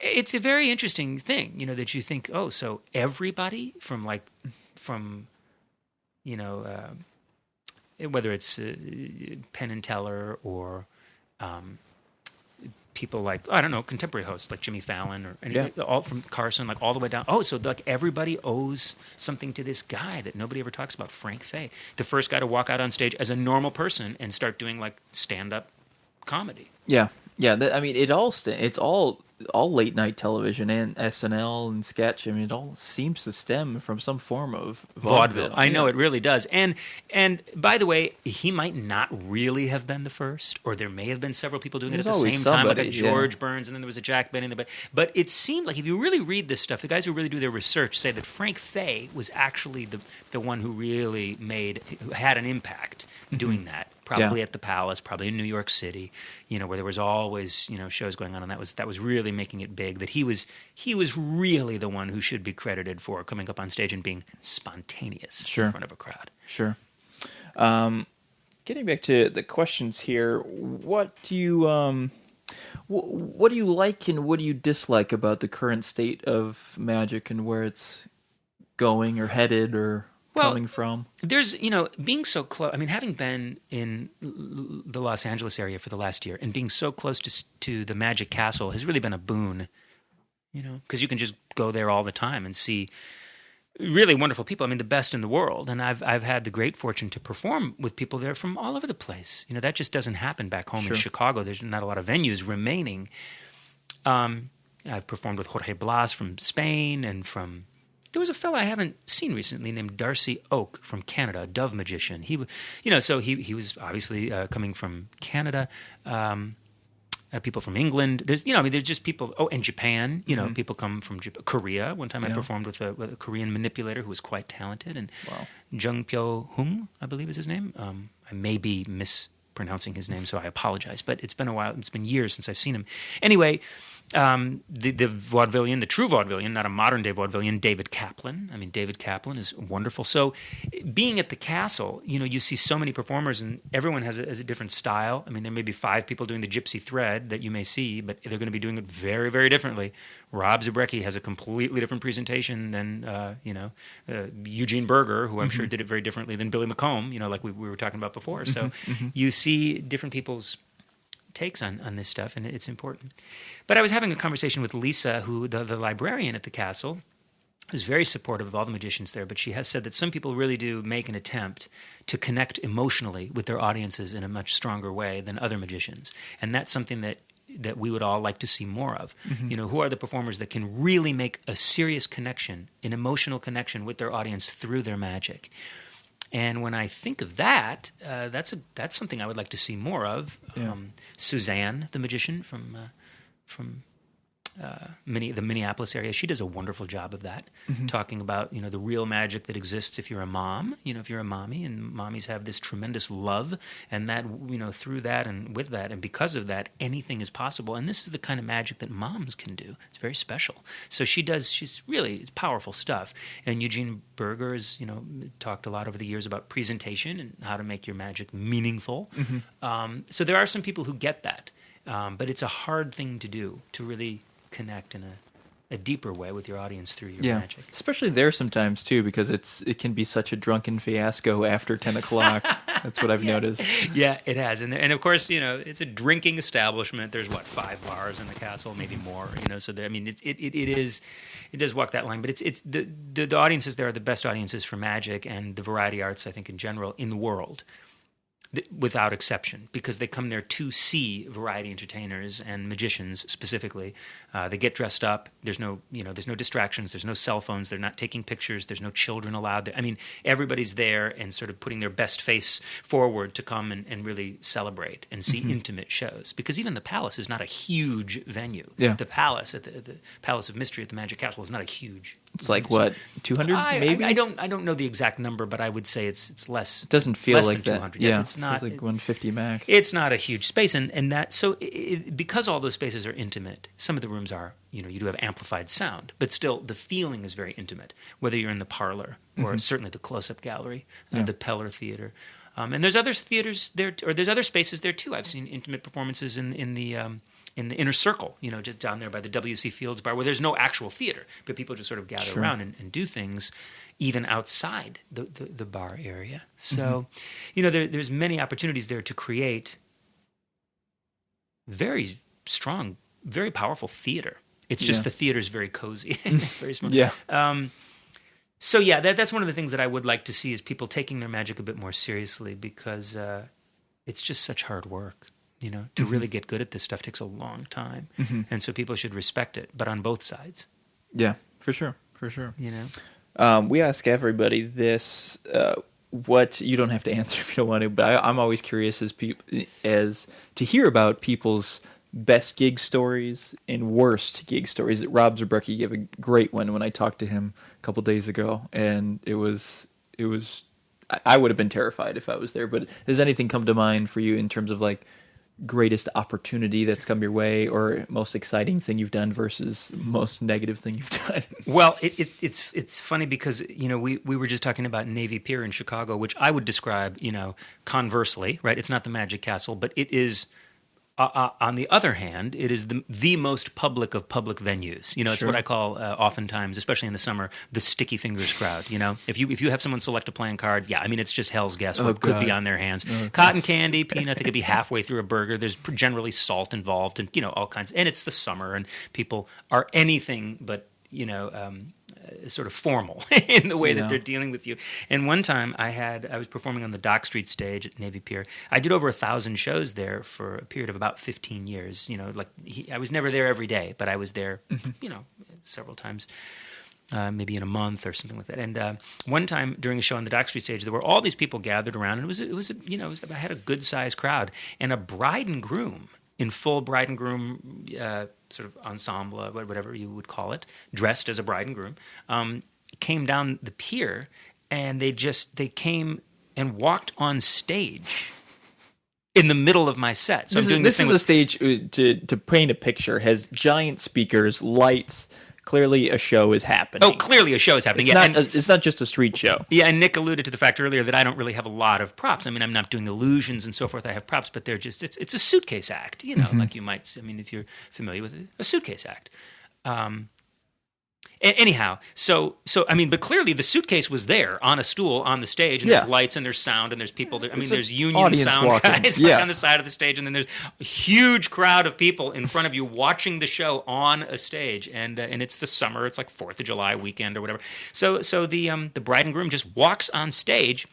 it's a very interesting thing, that you think, oh, so everybody from whether it's Penn and Teller or people like, I don't know, contemporary hosts like Jimmy Fallon or all from Carson, like all the way down. Oh, so like everybody owes something to this guy that nobody ever talks about, Frank Fay, the first guy to walk out on stage as a normal person and start doing like stand-up comedy. Yeah. It's all late night television and SNL and sketch. I mean, it all seems to stem from some form of vaudeville. I know it really does. And by the way, he might not really have been the first, or there may have been several people doing it at the same time, like a George Burns, and then there was a Jack Benny. But it seemed like if you really read this stuff, the guys who really do their research say that Frank Fay was actually the one who really had an impact doing that. Probably at the Palace, probably in New York City, where there was always, shows going on, and that was really making it big. That he was really the one who should be credited for coming up on stage and being spontaneous in front of a crowd. Sure. Getting back to the questions here, what do you like and what do you dislike about the current state of magic and where it's going or headed or coming from? There's, being so close. I mean, having been in the Los Angeles area for the last year and being so close to the Magic Castle has really been a boon, because you can just go there all the time and see really wonderful people. I mean, the best in the world. And I've had the great fortune to perform with people there from all over the place. That just doesn't happen back home in Chicago. There's not a lot of venues remaining. I've performed with Jorge Blas from Spain and from... There was a fellow I haven't seen recently named Darcy Oak from Canada, a dove magician. He was obviously coming from Canada. People from England. There's just people. Oh, and Japan. People come from Korea. One time I performed with a Korean manipulator who was quite talented, and Jung Pyo Hung, I believe is his name. I may be mispronouncing his name, so I apologize. But it's been a while. It's been years since I've seen him. Anyway, the vaudevillian, the true vaudevillian, not a modern-day vaudevillian, David Kaplan. I mean, David Kaplan is wonderful. So being at the castle, you see so many performers, and everyone has a different style. I mean, there may be 5 people doing the gypsy thread that you may see, but they're going to be doing it very, very differently. Rob Zabrecki has a completely different presentation than, Eugene Berger, who I'm sure did it very differently than Billy McComb, like we were talking about before. So you see different people's takes on this stuff, and it's important. But I was having a conversation with Lisa, who the librarian at the castle, who's very supportive of all the magicians there, but she has said that some people really do make an attempt to connect emotionally with their audiences in a much stronger way than other magicians. And that's something that we would all like to see more of. Who are the performers that can really make a serious connection, an emotional connection with their audience through their magic? And when I think of that, that's something I would like to see more of. Yeah. Suzanne, the magician from the Minneapolis area, she does a wonderful job of that, talking about the real magic that exists if you're a mom, if you're a mommy, and mommies have this tremendous love, and that through that and with that and because of that, anything is possible. And this is the kind of magic that moms can do. It's very special. So it's powerful stuff. And Eugene Berger has talked a lot over the years about presentation and how to make your magic meaningful. So there are some people who get that, but it's a hard thing to do, to really connect in a deeper way with your audience through your magic. Especially there sometimes too, because it can be such a drunken fiasco after 10 o'clock. That's what I've noticed. Yeah, it has. And of course, it's a drinking establishment. There's 5 bars in the castle, maybe more, so it does walk that line, but it's the audiences there are the best audiences for magic and the variety arts, I think, in general in the world, without exception, because they come there to see variety entertainers and magicians specifically. They get dressed up. There's no distractions. There's no cell phones. They're not taking pictures. There's no children allowed. I mean, everybody's there and sort of putting their best face forward to come and really celebrate and see intimate shows. Because even the Palace is not a huge venue. Yeah. The Palace at the Palace of Mystery at the Magic Castle is not a huge. It's like what, 200 maybe? I don't know the exact number, but I would say it's less. It doesn't feel less like than that. 200. Yeah, it's not. It's like 150 max. It's not a huge space, and that so because all those spaces are intimate. Some of the rooms are, you do have amplified sound, but still the feeling is very intimate. Whether you're in the parlor or certainly the close-up gallery, the Peller Theater. And there's other theaters there, or there's other spaces there too. I've seen intimate performances in the inner circle, just down there by the W.C. Fields bar, where there's no actual theater, but people just sort of gather around and do things, even outside the bar area. So, there's many opportunities there to create very strong, very powerful theater. It's just the theater's very cozy. It's very small. Yeah. So that's one of the things that I would like to see is people taking their magic a bit more seriously, because it's just such hard work. To really get good at this stuff takes a long time, and so people should respect it, but on both sides. Yeah, for sure. We ask everybody this. What you don't have to answer if you don't want to, but I'm always curious as to hear about people's best gig stories and worst gig stories. Rob Zabrecki gave a great one when I talked to him a couple days ago, and it was. I would have been terrified if I was there. But does anything come to mind for you in terms of like greatest opportunity that's come your way, or most exciting thing you've done versus most negative thing you've done? Well, it's funny because we were just talking about Navy Pier in Chicago, which I would describe conversely, right? It's not the Magic Castle, but it is. On the other hand, it is the most public of public venues. It's what I call oftentimes, especially in the summer, the sticky fingers crowd. If you have someone select a playing card, it's just hell's guess what could be on their hands. Cotton candy, peanut, they could be halfway through a burger. There's generally salt involved, and all kinds. And it's the summer, and people are anything but sort of formal in the way that they're dealing with you. And one time I was performing on the Dock Street stage at Navy Pier. I did over 1,000 shows there for a period of about 15 years. I was never there every day, but I was there, several times, maybe in a month or something like that. And one time during a show on the Dock Street stage, there were all these people gathered around, and I had a good sized crowd, and a bride and groom in full bride and groom sort of ensemble, whatever you would call it, dressed as a bride and groom, came down the pier, and they came and walked on stage in the middle of my set. So I'm doing this thing is a stage to paint a picture. Has giant speakers, lights. Clearly, a show is happening. Oh, clearly a show is happening. It's not just a street show. Yeah, and Nick alluded to the fact earlier that I don't really have a lot of props. I mean, I'm not doing illusions and so forth. I have props, but they're just it's a suitcase act, like you might. I mean, if you're familiar with it, a suitcase act. Anyhow, so I mean, but clearly the suitcase was there on a stool on the stage, and there's lights and there's sound and there's people there. I mean, there's union sound walking. Guys on the side of the stage, and then there's a huge crowd of people in front of you watching the show on a stage, and it's the summer. It's like 4th of July weekend or whatever. So the bride and groom just walks on stage.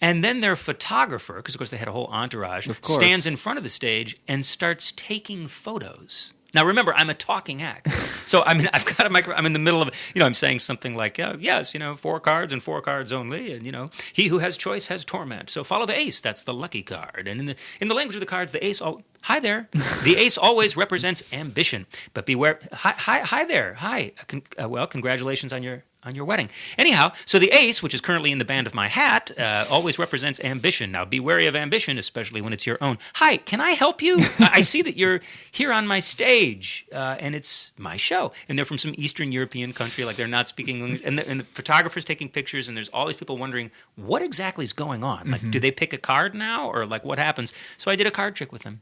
And then their photographer, because of course they had a whole entourage, stands in front of the stage and starts taking photos. Now, remember, I'm a talking act. So, I mean, I've got a micro. I'm in the middle of, I'm saying something like, yes, 4 cards and 4 cards only. And, he who has choice has torment. So follow the ace. That's the lucky card. And in the language of the cards, the ace, hi there. The ace always represents ambition. But beware. Hi there. Hi. Well, congratulations on your wedding. Anyhow, so the ace, which is currently in the band of my hat, always represents ambition. Now, be wary of ambition, especially when it's your own. Hi, can I help you? I see that you're here on my stage, and it's my show. And they're from some Eastern European country, like they're not speaking English. And the photographer's taking pictures, and there's all these people wondering, what exactly is going on? Like, do they pick a card now, or like what happens? So I did a card trick with them.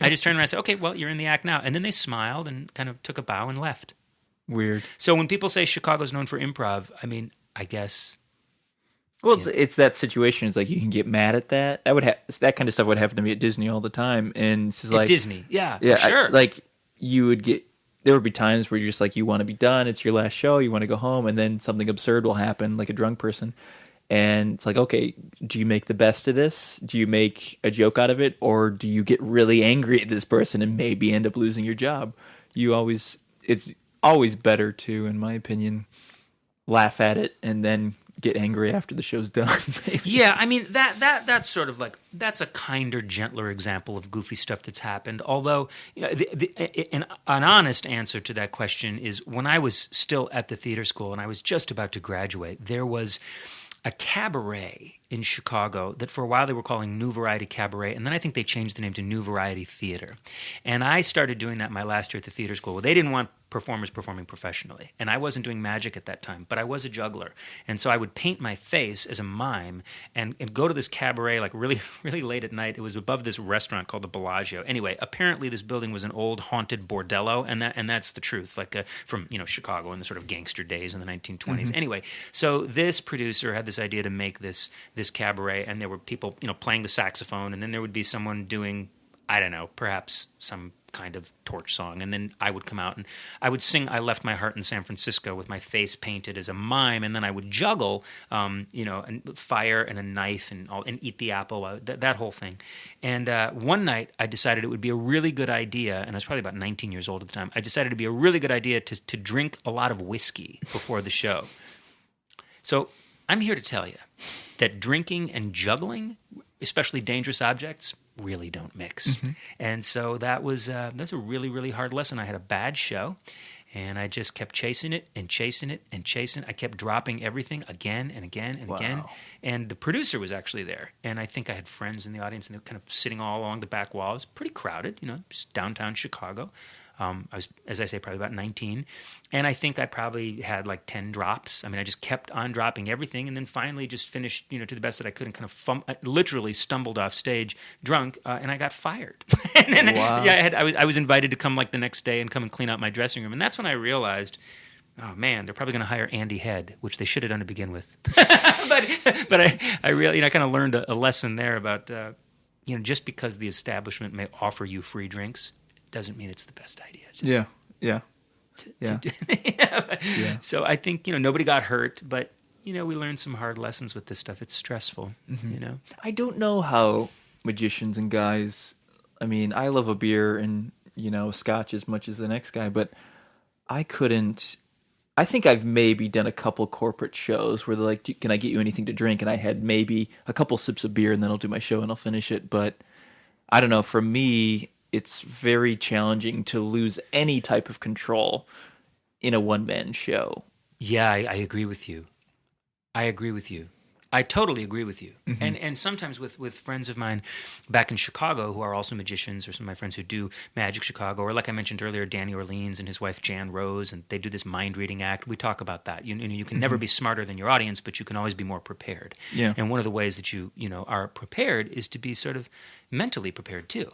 I just turned around and said, okay, well, you're in the act now. And then they smiled and kind of took a bow and left. Weird. So when people say Chicago's known for improv, I mean, I guess. Well, it's that situation. It's like you can get mad at that. That kind of stuff would happen to me at Disney all the time. And it's like at Disney, yeah, sure. You would get. There would be times where you're just like, you want to be done. It's your last show. You want to go home, and then something absurd will happen, like a drunk person. And it's like, okay, do you make the best of this? Do you make a joke out of it, or do you get really angry at this person and maybe end up losing your job? It's always better to, in my opinion, laugh at it and then get angry after the show's done. Maybe. Yeah, I mean that's sort of like that's a kinder, gentler example of goofy stuff that's happened. Although, an honest answer to that question is when I was still at the theater school and I was just about to graduate, there was a cabaret in Chicago that for a while they were calling New Variety Cabaret, and then I think they changed the name to New Variety Theater. And I started doing that my last year at the theater school. Well, they didn't want performers performing professionally, and I wasn't doing magic at that time, but I was a juggler. And so I would paint my face as a mime and go to this cabaret like really, really late at night. It was above this restaurant called the Bellagio. Anyway, apparently this building was an old haunted bordello, and that's the truth, like from Chicago in the sort of gangster days in the 1920s. Anyway, so this producer had this idea to make this cabaret, and there were people playing the saxophone, and then there would be someone doing, I don't know, perhaps some kind of torch song, and then I would come out and I would sing "I Left My Heart in San Francisco" with my face painted as a mime, and then I would juggle fire and a knife and eat the apple, that whole thing. And one night I decided it would be a really good idea, and I was probably about 19 years old at the time. I decided it'd be a really good idea to drink a lot of whiskey before the show. So I'm here to tell you that drinking and juggling, especially dangerous objects, really don't mix. And so that's a really, really hard lesson. I had a bad show, and I just kept chasing it and chasing it and chasing it. I kept dropping everything again and again and again. And the producer was actually there, and I think I had friends in the audience, and they were kind of sitting all along the back wall. It was pretty crowded, just downtown Chicago. I was, as I say, probably about 19. And I think I probably had like 10 drops. I mean, I just kept on dropping everything, and then finally just finished, to the best that I could, and kind of I literally stumbled off stage drunk, and I got fired. And then, I was invited to come like the next day and come and clean out my dressing room. And that's when I realized, oh man, they're probably going to hire Andy Head, which they should have done to begin with. but I really, I kind of learned a lesson there about, just because the establishment may offer you free drinks, doesn't mean it's the best idea. Yeah. So I think, nobody got hurt, but, we learned some hard lessons with this stuff. It's stressful, I don't know how magicians and guys, I mean, I love a beer and, scotch as much as the next guy, but I think I've maybe done a couple corporate shows where they're like, can I get you anything to drink? And I had maybe a couple sips of beer and then I'll do my show and I'll finish it. But I don't know, for me, it's very challenging to lose any type of control in a one-man show. Yeah, I agree with you. I totally agree with you. And sometimes with friends of mine back in Chicago who are also magicians, or some of my friends who do Magic Chicago, or like I mentioned earlier, Danny Orleans and his wife Jan Rose, and they do this mind reading act. We talk about that. You can never be smarter than your audience, but you can always be more prepared. Yeah. And one of the ways that you are prepared is to be sort of mentally prepared too.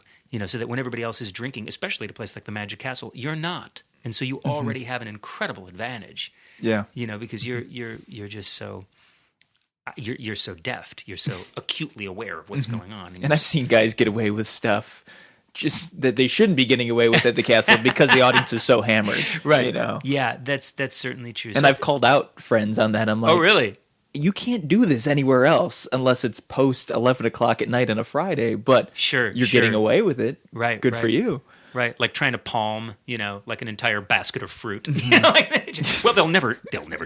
So that when everybody else is drinking, especially at a place like the Magic Castle, you're not. And so you already have an incredible advantage. Yeah. Because you're just so you're so deft. You're so acutely aware of what's going on. And I've seen guys get away with stuff just that they shouldn't be getting away with at the castle because the audience is so hammered. Right. Yeah, that's certainly true. And I've called out friends on that. I'm like, oh, really? You can't do this anywhere else unless it's post 11 o'clock at night on a Friday, but you're getting away with it. Right. Good for you. Right, like trying to palm, like an entire basket of fruit. Well, they'll never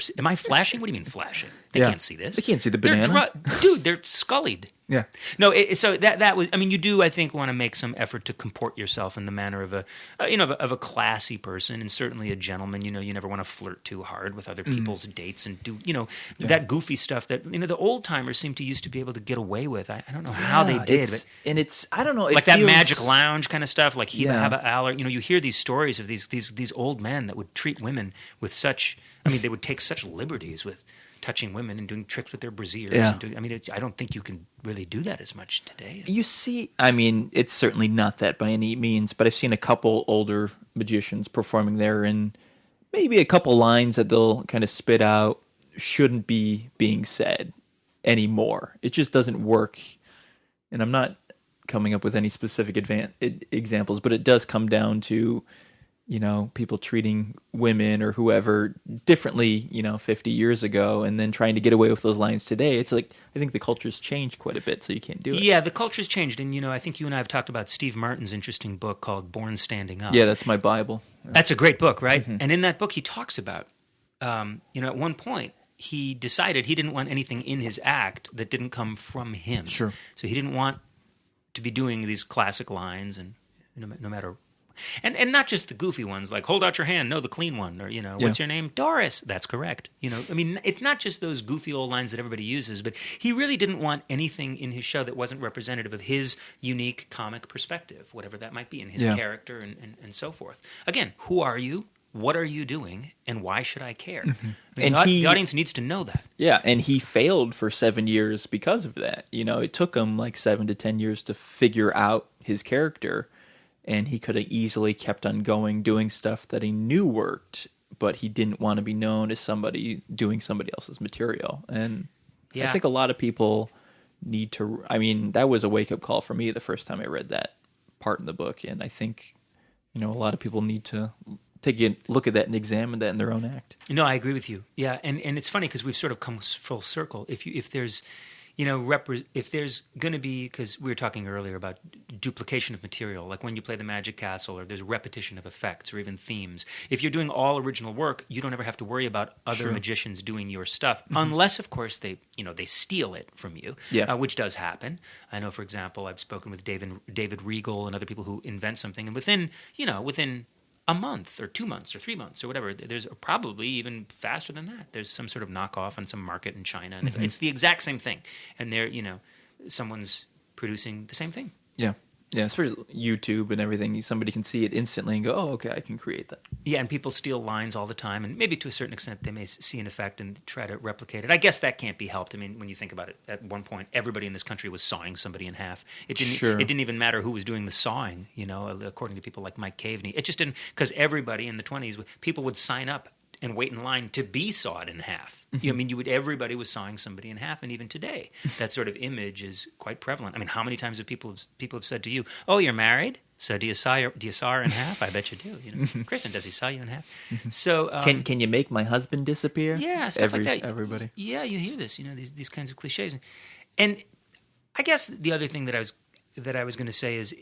see. Am I flashing? What do you mean flashing? They can't see this. They can't see the banana. Dude, they're scullied. Yeah. No, so that was. I mean, you do. I think want to make some effort to comport yourself in the manner of a classy person, and certainly a gentleman. You never want to flirt too hard with other people's dates and do that goofy stuff that the old timers seem to used to be able to get away with. I don't know how they did, but I don't know, like that Magic Lounge kind of stuff, like Heba Haba Al, or you hear these stories of these old men that would treat women with such. I mean, they would take such liberties with touching women and doing tricks with their brassieres. Yeah. And I don't think you can really do that as much today. You see, I mean, it's certainly not that by any means, but I've seen a couple older magicians performing there, and maybe a couple lines that they'll kind of spit out shouldn't be being said anymore. It just doesn't work. And I'm not coming up with any specific examples, but it does come down to people treating women or whoever differently, 50 years ago, and then trying to get away with those lines today. It's like, I think the culture's changed quite a bit, so you can't do it. Yeah, the culture's changed. And, I think you and I have talked about Steve Martin's interesting book called Born Standing Up. Yeah, that's my Bible. That's a great book, right? And in that book, he talks about, at one point, he decided he didn't want anything in his act that didn't come from him. Sure. So he didn't want to be doing these classic lines, and no matter. And not just the goofy ones, like hold out your hand, no, the clean one, or what's your name, Doris? That's correct. I mean, it's not just those goofy old lines that everybody uses, but he really didn't want anything in his show that wasn't representative of his unique comic perspective, whatever that might be, in his character and so forth. Again, who are you? What are you doing? And why should I care? I mean, the audience needs to know that. Yeah, and he failed for 7 years because of that. It took him like 7 to 10 years to figure out his character. And he could have easily kept on going, doing stuff that he knew worked, but he didn't want to be known as somebody doing somebody else's material. And I think a lot of people need to. I mean, that was a wake-up call for me the first time I read that part in the book. And I think, a lot of people need to take a look at that and examine that in their own act. No, I agree with you. Yeah, and it's funny because we've sort of come full circle. If there's if there's going to be, because we were talking earlier about duplication of material, like when you play the Magic Castle, or there's repetition of effects or even themes. If you're doing all original work, you don't ever have to worry about other magicians doing your stuff, unless, of course, they steal it from you, which does happen. I know, for example, I've spoken with David Regal and other people who invent something, and within a month or 2 months or 3 months or whatever, there's probably even faster than that. There's some sort of knockoff on some market in China. And it's the exact same thing. And someone's producing the same thing. Yeah. Yeah, especially YouTube and everything. Somebody can see it instantly and go, oh, okay, I can create that. Yeah, and people steal lines all the time. And maybe to a certain extent they may see an effect and try to replicate it. I guess that can't be helped. I mean, when you think about it, at one point, everybody in this country was sawing somebody in half. It didn't even matter who was doing the sawing, according to people like Mike Caveney. It just didn't, because everybody in the 20s, people would sign up and wait in line to be sawed in half. Everybody was sawing somebody in half, and even today, that sort of image is quite prevalent. I mean, how many times have people have said to you, "Oh, you're married, so do you saw her in half?" I bet you do. Kristen, does he saw you in half? So can you make my husband disappear? Yeah, stuff like that. Everybody. Yeah, you hear this. These kinds of cliches, and I guess the other thing that I was going to say is,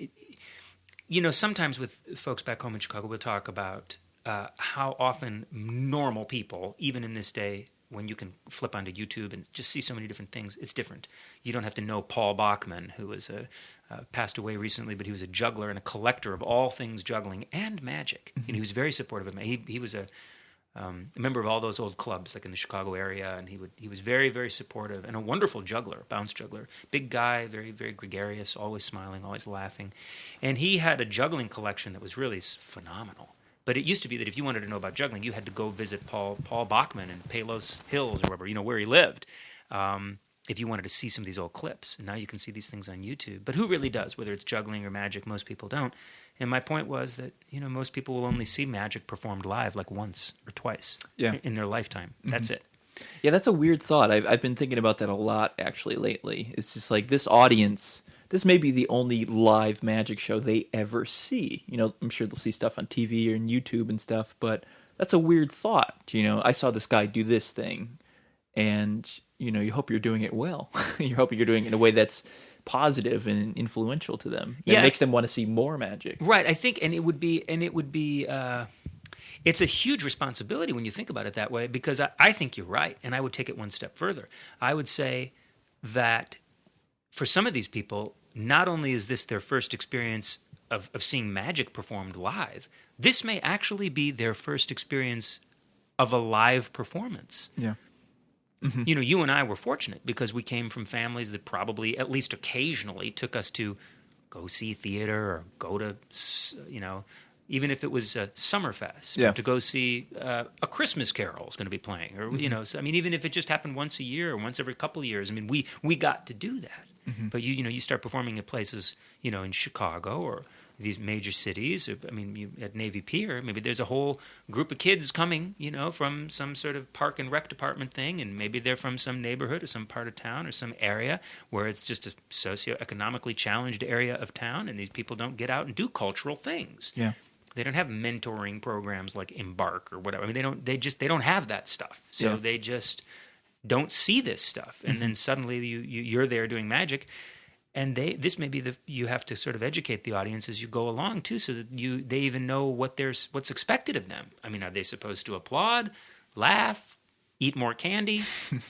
sometimes with folks back home in Chicago, we'll talk about how often normal people, even in this day, when you can flip onto YouTube and just see so many different things, it's different. You don't have to know Paul Bachman, who was passed away recently, but he was a juggler and a collector of all things juggling and magic. He was very supportive of me. He was a member of all those old clubs, like in the Chicago area, and he was very, very supportive and a wonderful juggler, bounce juggler. Big guy, very, very gregarious, always smiling, always laughing. And he had a juggling collection that was really phenomenal. But it used to be that if you wanted to know about juggling, you had to go visit Paul Bachman in Palos Hills or wherever, where he lived, if you wanted to see some of these old clips. And now you can see these things on YouTube. But who really does? Whether it's juggling or magic, most people don't. And my point was that, most people will only see magic performed live like once or twice in their lifetime. That's it. Yeah, that's a weird thought. I've been thinking about that a lot, actually, lately. It's just like this audience, this may be the only live magic show they ever see. I'm sure they'll see stuff on TV or on YouTube and stuff, but that's a weird thought. I saw this guy do this thing, and, you hope you're doing it well. You hope you're doing it in a way that's positive and influential to them. It makes them want to see more magic. Right, I think, and it would be it's a huge responsibility when you think about it that way, because I think you're right, and I would take it one step further. I would say that for some of these people, not only is this their first experience of seeing magic performed live, this may actually be their first experience of a live performance. Yeah. Mm-hmm. You and I were fortunate because we came from families that probably, at least occasionally, took us to go see theater or go to, even if it was a Summerfest, or to go see a Christmas Carol is going to be playing, or even if it just happened once a year or once every couple of years, we got to do that. Mm-hmm. But you start performing at places, in Chicago or these major cities. At Navy Pier, maybe there's a whole group of kids coming, from some sort of park and rec department thing, and maybe they're from some neighborhood or some part of town or some area where it's just a socioeconomically challenged area of town, and these people don't get out and do cultural things. Yeah. They don't have mentoring programs like Embark or whatever. They don't have that stuff. So they just don't see this stuff. And then suddenly you're there doing magic. And this may be you have to sort of educate the audience as you go along too, so that they even know what's expected of them. Are they supposed to applaud, laugh, eat more candy,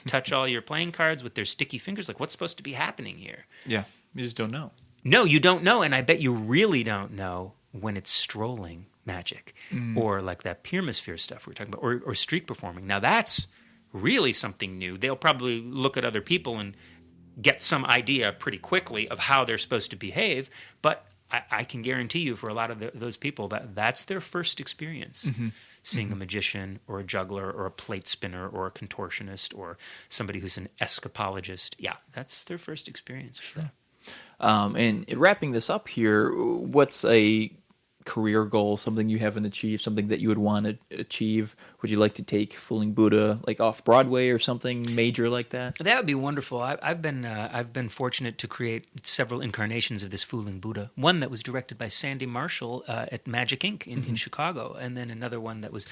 touch all your playing cards with their sticky fingers? Like, what's supposed to be happening here? Yeah, you just don't know. No, you don't know, and I bet you really don't know when it's strolling magic or like that Pyramosphere stuff we're talking about, or street performing. Now that's really something new. They'll probably look at other people and get some idea pretty quickly of how they're supposed to behave, but I can guarantee you for a lot of those people that's their first experience, seeing a magician or a juggler or a plate spinner or a contortionist or somebody who's an escapologist. Yeah, that's their first experience with that. And wrapping this up here, what's a career goal, something you haven't achieved, something that you would want to achieve? Would you like to take Fooling Buddha like off Broadway or something major like that? That would be wonderful. I've been fortunate to create several incarnations of this Fooling Buddha. One that was directed by Sandy Marshall at Magic Inc. in Chicago, and then another one that was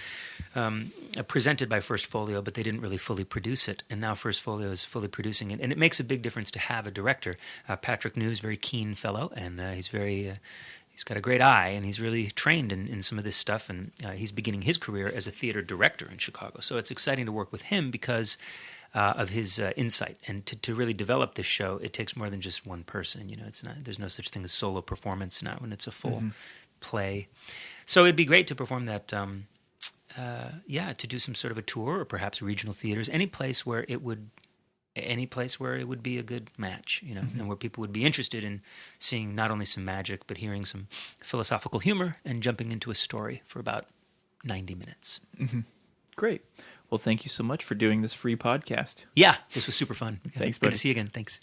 presented by First Folio, but they didn't really fully produce it. And now First Folio is fully producing it, and it makes a big difference to have a director. Patrick News, very keen fellow, and he's got a great eye, and he's really trained in some of this stuff, and he's beginning his career as a theater director in Chicago. So it's exciting to work with him because of his insight. And to really develop this show, it takes more than just one person. There's no such thing as solo performance, not when it's a full play. So it'd be great to perform that, to do some sort of a tour, or perhaps regional theaters, any place where it would be a good match, and where people would be interested in seeing not only some magic, but hearing some philosophical humor and jumping into a story for about 90 minutes. Mm-hmm. Great. Well, thank you so much for doing this free podcast. Yeah, this was super fun. Thanks, buddy. Good to see you again. Thanks.